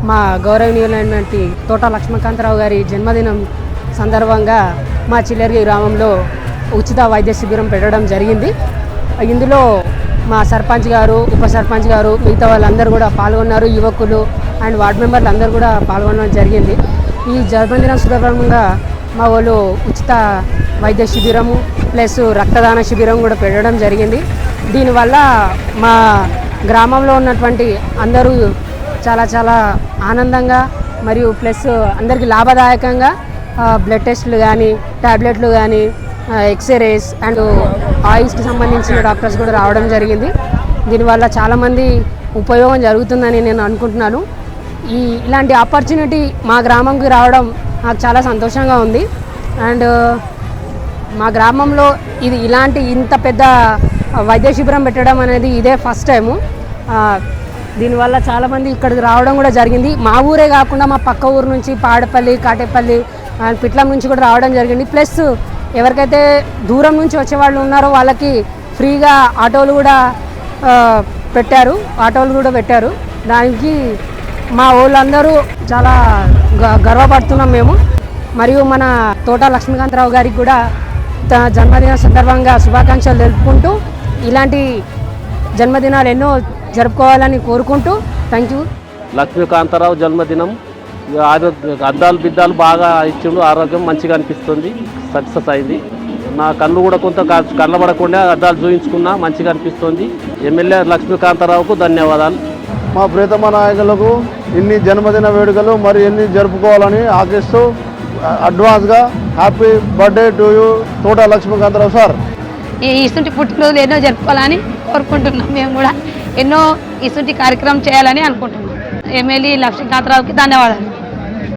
మా గౌరవనీయులైనటువంటి తోట లక్ష్మీకాంతరావు గారి జన్మదినం సందర్భంగా మా చిల్లెర్గి గ్రామంలో ఉచిత వైద్య శిబిరం పెట్టడం జరిగింది. ఇందులో మా సర్పంచ్ గారు, ఉప సర్పంచ్ గారు, మిగతా వాళ్ళందరూ కూడా పాల్గొన్నారు. యువకులు అండ్ వార్డు మెంబర్లు అందరూ కూడా పాల్గొనడం జరిగింది. ఈ జన్మదినం సందర్భంగా మా వాళ్ళు ఉచిత వైద్య శిబిరము ప్లస్ రక్తదాన శిబిరం కూడా పెట్టడం జరిగింది. దీనివల్ల మా గ్రామంలో ఉన్నటువంటి అందరూ చాలా ఆనందంగా మరియు ప్లస్ అందరికీ లాభదాయకంగా బ్లడ్ టెస్టులు కానీ, ట్యాబ్లెట్లు కానీ, ఎక్స్రేస్ అండ్ ఆయిల్స్కి సంబంధించిన డాక్టర్స్ కూడా రావడం జరిగింది. దీనివల్ల చాలామంది ఉపయోగం జరుగుతుందని నేను అనుకుంటున్నాను. ఇలాంటి ఆపర్చునిటీ మా గ్రామంకి రావడం నాకు చాలా సంతోషంగా ఉంది. అండ్ మా గ్రామంలో ఇంత పెద్ద వైద్య శిబిరం పెట్టడం అనేది ఇదే ఫస్ట్ టైము. దీనివల్ల చాలామంది ఇక్కడికి రావడం కూడా జరిగింది. మా ఊరే కాకుండా మా పక్క ఊరు నుంచి పాడపల్లి, కాటేపల్లి, పిట్లం నుంచి కూడా రావడం జరిగింది. ప్లస్ ఎవరికైతే దూరం నుంచి వచ్చేవాళ్ళు ఉన్నారో వాళ్ళకి ఫ్రీగా ఆటోలు కూడా పెట్టారు. దానికి మా వాళ్ళందరూ చాలా గర్వపడుతున్నాం మేము. మరియు మన తోట లక్ష్మీకాంతరావు గారికి కూడా జన్మదిన సందర్భంగా శుభాకాంక్షలు తెలుపుకుంటూ ఇలాంటి జన్మదినాలు ఎన్నో జరుపుకోవాలని కోరుకుంటూ థ్యాంక్ యూ. లక్ష్మీకాంతరావు జన్మదినం అద్దాలు బిద్దాలు బాగా ఇచ్చిండు. ఆరోగ్యం మంచిగా అనిపిస్తుంది, సక్సెస్ అయింది. నా కళ్ళు కూడా కొంత కళ్ళబడకుండా అద్దాలు చూయించుకున్నా, మంచిగా అనిపిస్తుంది. ఎమ్మెల్యే లక్ష్మీకాంతరావుకు ధన్యవాదాలు. మా ప్రియతమ నాయకులకు ఇన్ని జన్మదిన వేడుకలు మరి ఎన్ని జరుపుకోవాలని ఆశిస్తూ అడ్వాన్స్గా హ్యాపీ బర్త్డే టు యూ తోట లక్ష్మీకాంతరావు సార్. ఇసుంటి పుట్టినరోజులు ఎన్నో జరుపుకోవాలని కోరుకుంటున్నాం. మేము కూడా ఎన్నో ఇసుంటి కార్యక్రమం చేయాలని అనుకుంటున్నాం. ఎమ్మెల్యే లక్ష్మీకాంతరావుకి ధన్యవాదాలు.